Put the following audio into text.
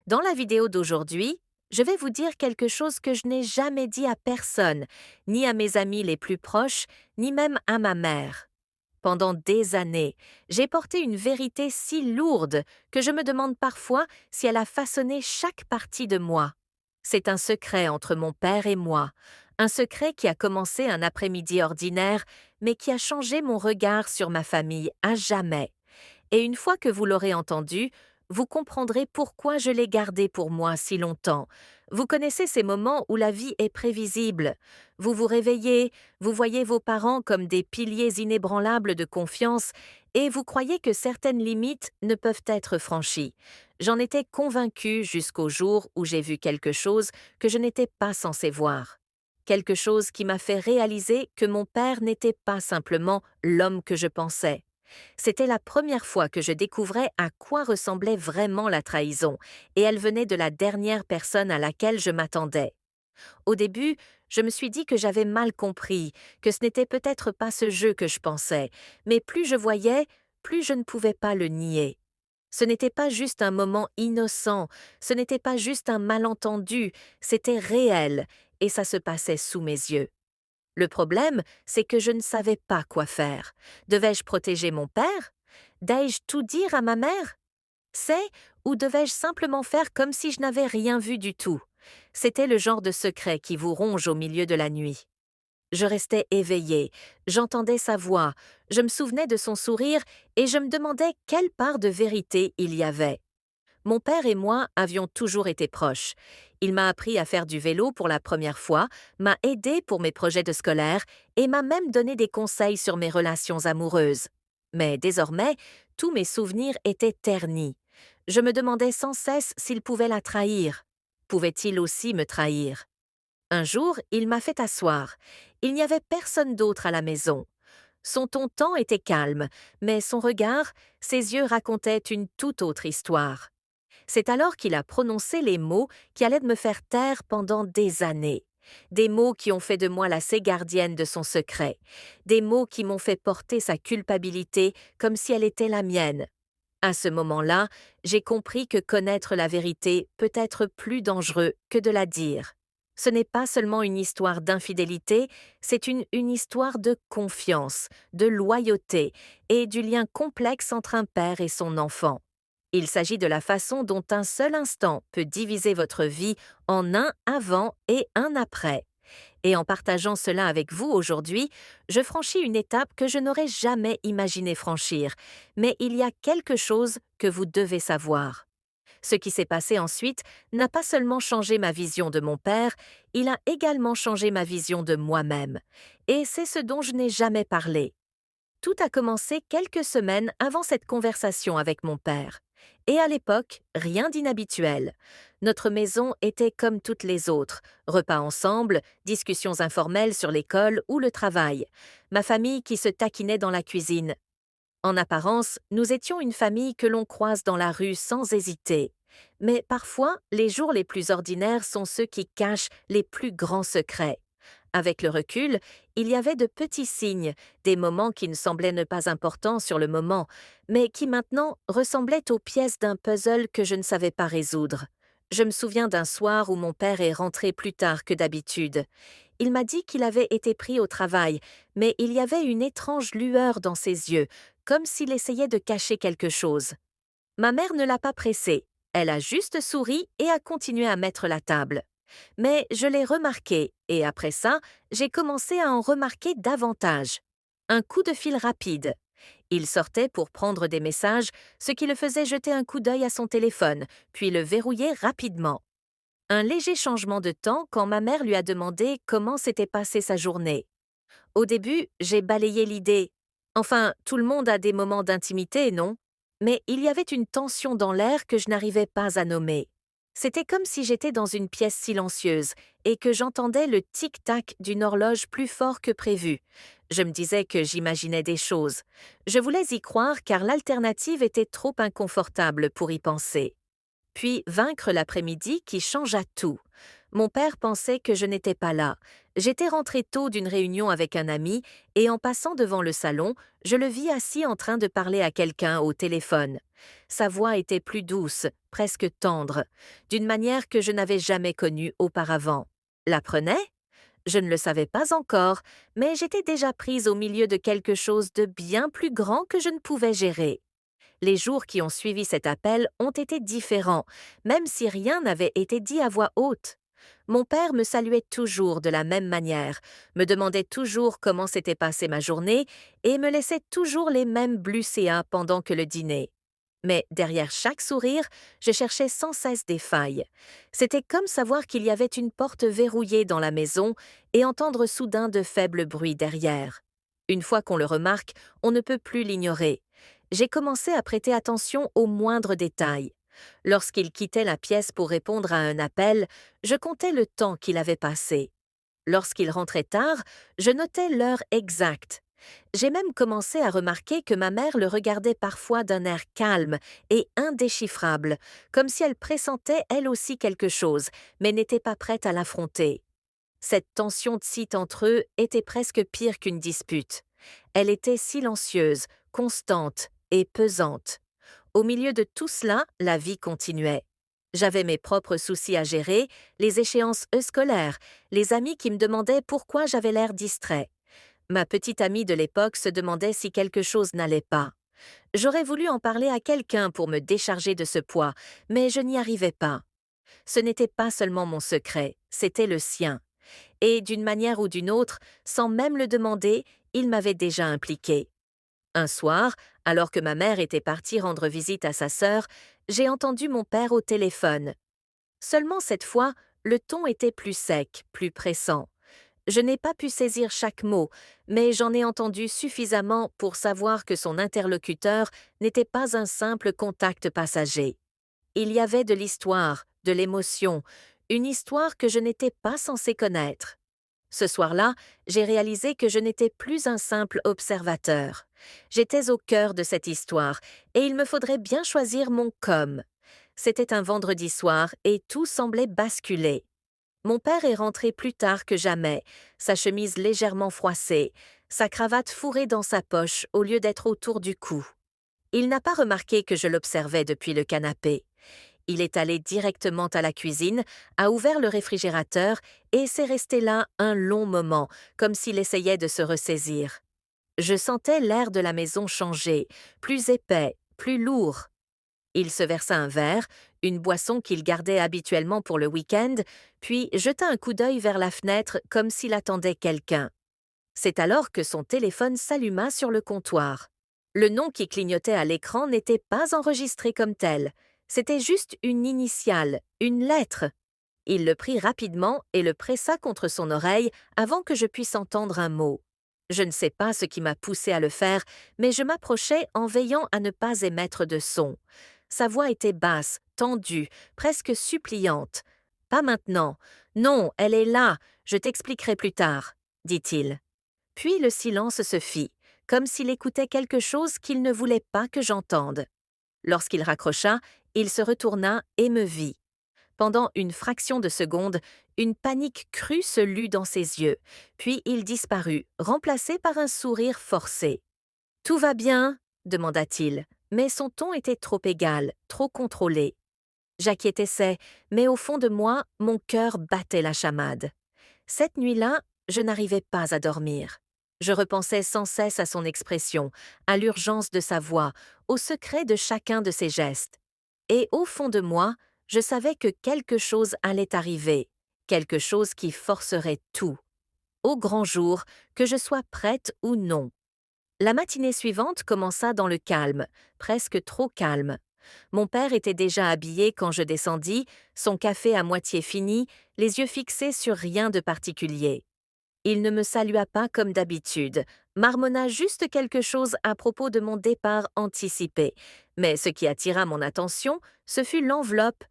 Dans la vidéo d'aujourd'hui, je vais vous dire quelque chose que je n'ai jamais dit à personne, ni à mes amis les plus proches, ni même à ma mère. Pendant des années, j'ai porté une vérité si lourde que je me demande parfois si elle a façonné chaque partie de moi. C'est un secret entre mon père et moi, un secret qui a commencé un après-midi ordinaire, mais qui a changé mon regard sur ma famille à jamais. Et une fois que vous l'aurez entendu, vous comprendrez pourquoi je l'ai gardé pour moi si longtemps. Vous connaissez ces moments où la vie est prévisible. Vous vous réveillez, vous voyez vos parents comme des piliers inébranlables de confiance et vous croyez que certaines limites ne peuvent être franchies. J'en étais convaincue jusqu'au jour où j'ai vu quelque chose que je n'étais pas censée voir. Quelque chose qui m'a fait réaliser que mon père n'était pas simplement l'homme que je pensais. C'était la première fois que je découvrais à quoi ressemblait vraiment la trahison, et elle venait de la dernière personne à laquelle je m'attendais. Au début, je me suis dit que j'avais mal compris, que ce n'était peut-être pas ce jeu que je pensais, mais plus je voyais, plus je ne pouvais pas le nier. Ce n'était pas juste un moment innocent, ce n'était pas juste un malentendu, c'était réel, et ça se passait sous mes yeux. Le problème, c'est que je ne savais pas quoi faire. Devais-je protéger mon père? Devais-je tout dire à ma mère? C'est ou devais-je simplement faire comme si je n'avais rien vu du tout? C'était le genre de secret qui vous ronge au milieu de la nuit. Je restais éveillée, j'entendais sa voix, je me souvenais de son sourire et je me demandais quelle part de vérité il y avait. Mon père et moi avions toujours été proches. Il m'a appris à faire du vélo pour la première fois, m'a aidé pour mes projets de scolaire et m'a même donné des conseils sur mes relations amoureuses. Mais désormais, tous mes souvenirs étaient ternis. Je me demandais sans cesse s'il pouvait la trahir. Pouvait-il aussi me trahir? Un jour, il m'a fait asseoir. Il n'y avait personne d'autre à la maison. Son ton était calme, mais son regard, ses yeux racontaient une toute autre histoire. C'est alors qu'il a prononcé les mots qui allaient me faire taire pendant des années. Des mots qui ont fait de moi la gardienne de son secret. Des mots qui m'ont fait porter sa culpabilité comme si elle était la mienne. À ce moment-là, j'ai compris que connaître la vérité peut être plus dangereux que de la dire. Ce n'est pas seulement une histoire d'infidélité, c'est une histoire de confiance, de loyauté et du lien complexe entre un père et son enfant. Il s'agit de la façon dont un seul instant peut diviser votre vie en un avant et un après. Et en partageant cela avec vous aujourd'hui, je franchis une étape que je n'aurais jamais imaginé franchir. Mais il y a quelque chose que vous devez savoir. Ce qui s'est passé ensuite n'a pas seulement changé ma vision de mon père, il a également changé ma vision de moi-même. Et c'est ce dont je n'ai jamais parlé. Tout a commencé quelques semaines avant cette conversation avec mon père. Et à l'époque, rien d'inhabituel. Notre maison était comme toutes les autres. Repas ensemble, discussions informelles sur l'école ou le travail. Ma famille qui se taquinait dans la cuisine. En apparence, nous étions une famille que l'on croise dans la rue sans hésiter. Mais parfois, les jours les plus ordinaires sont ceux qui cachent les plus grands secrets. Avec le recul, il y avait de petits signes, des moments qui ne semblaient ne pas importants sur le moment, mais qui maintenant ressemblaient aux pièces d'un puzzle que je ne savais pas résoudre. Je me souviens d'un soir où mon père est rentré plus tard que d'habitude. Il m'a dit qu'il avait été pris au travail, mais il y avait une étrange lueur dans ses yeux, comme s'il essayait de cacher quelque chose. Ma mère ne l'a pas pressé. Elle a juste souri et a continué à mettre la table. Mais je l'ai remarqué, et après ça, j'ai commencé à en remarquer davantage. Un coup de fil rapide. Il sortait pour prendre des messages, ce qui le faisait jeter un coup d'œil à son téléphone, puis le verrouiller rapidement. Un léger changement de temps quand ma mère lui a demandé comment s'était passée sa journée. Au début, j'ai balayé l'idée. Enfin, tout le monde a des moments d'intimité, non? Mais il y avait une tension dans l'air que je n'arrivais pas à nommer. C'était comme si j'étais dans une pièce silencieuse et que j'entendais le tic-tac d'une horloge plus fort que prévu. Je me disais que j'imaginais des choses. Je voulais y croire car l'alternative était trop inconfortable pour y penser. Puis vaincre l'après-midi qui changea tout. Mon père pensait que je n'étais pas là. J'étais rentrée tôt d'une réunion avec un ami et en passant devant le salon, je le vis assis en train de parler à quelqu'un au téléphone. Sa voix était plus douce, presque tendre, d'une manière que je n'avais jamais connue auparavant. L'apprenait? Je ne le savais pas encore, mais j'étais déjà prise au milieu de quelque chose de bien plus grand que je ne pouvais gérer. Les jours qui ont suivi cet appel ont été différents, même si rien n'avait été dit à voix haute. Mon père me saluait toujours de la même manière, me demandait toujours comment s'était passée ma journée et me laissait toujours les mêmes bluséas pendant que le dîner. Mais derrière chaque sourire, je cherchais sans cesse des failles. C'était comme savoir qu'il y avait une porte verrouillée dans la maison et entendre soudain de faibles bruits derrière. Une fois qu'on le remarque, on ne peut plus l'ignorer. J'ai commencé à prêter attention aux moindres détails. Lorsqu'il quittait la pièce pour répondre à un appel, je comptais le temps qu'il avait passé. Lorsqu'il rentrait tard, je notais l'heure exacte. J'ai même commencé à remarquer que ma mère le regardait parfois d'un air calme et indéchiffrable, comme si elle pressentait elle aussi quelque chose, mais n'était pas prête à l'affronter. Cette tension de site entre eux était presque pire qu'une dispute. Elle était silencieuse, constante et pesante. Au milieu de tout cela, la vie continuait. J'avais mes propres soucis à gérer, les échéances scolaires, les amis qui me demandaient pourquoi j'avais l'air distrait. Ma petite amie de l'époque se demandait si quelque chose n'allait pas. J'aurais voulu en parler à quelqu'un pour me décharger de ce poids, mais je n'y arrivais pas. Ce n'était pas seulement mon secret, c'était le sien. Et d'une manière ou d'une autre, sans même le demander, il m'avait déjà impliqué. Un soir, alors que ma mère était partie rendre visite à sa sœur, j'ai entendu mon père au téléphone. Seulement cette fois, le ton était plus sec, plus pressant. Je n'ai pas pu saisir chaque mot, mais j'en ai entendu suffisamment pour savoir que son interlocuteur n'était pas un simple contact passager. Il y avait de l'histoire, de l'émotion, une histoire que je n'étais pas censée connaître. Ce soir-là, j'ai réalisé que je n'étais plus un simple observateur. J'étais au cœur de cette histoire, et il me faudrait bien choisir mon comme. C'était un vendredi soir, et tout semblait basculer. Mon père est rentré plus tard que jamais, sa chemise légèrement froissée, sa cravate fourrée dans sa poche au lieu d'être autour du cou. Il n'a pas remarqué que je l'observais depuis le canapé. Il est allé directement à la cuisine, a ouvert le réfrigérateur et s'est resté là un long moment, comme s'il essayait de se ressaisir. Je sentais l'air de la maison changer, plus épais, plus lourd. Il se versa un verre, une boisson qu'il gardait habituellement pour le week-end, puis jeta un coup d'œil vers la fenêtre comme s'il attendait quelqu'un. C'est alors que son téléphone s'alluma sur le comptoir. Le nom qui clignotait à l'écran n'était pas enregistré comme tel. C'était juste une initiale, une lettre. Il le prit rapidement et le pressa contre son oreille avant que je puisse entendre un mot. Je ne sais pas ce qui m'a poussé à le faire, mais je m'approchais en veillant à ne pas émettre de son. Sa voix était basse, tendue, presque suppliante. « Pas maintenant. Non, elle est là. Je t'expliquerai plus tard, » dit-il. Puis le silence se fit, comme s'il écoutait quelque chose qu'il ne voulait pas que j'entende. Lorsqu'il raccrocha, il se retourna et me vit. Pendant une fraction de seconde, une panique crue se lut dans ses yeux, puis il disparut, remplacé par un sourire forcé. « Tout va bien ?» demanda-t-il, mais son ton était trop égal, trop contrôlé. J'acquiesçais, mais au fond de moi, mon cœur battait la chamade. Cette nuit-là, je n'arrivais pas à dormir. Je repensais sans cesse à son expression, à l'urgence de sa voix, au secret de chacun de ses gestes. Et au fond de moi, je savais que quelque chose allait arriver, quelque chose qui forcerait tout. Au grand jour, que je sois prête ou non. La matinée suivante commença dans le calme, presque trop calme. Mon père était déjà habillé quand je descendis, son café à moitié fini, les yeux fixés sur rien de particulier. Il ne me salua pas comme d'habitude, marmonna juste quelque chose à propos de mon départ anticipé, mais ce qui attira mon attention, ce fut l'enveloppe,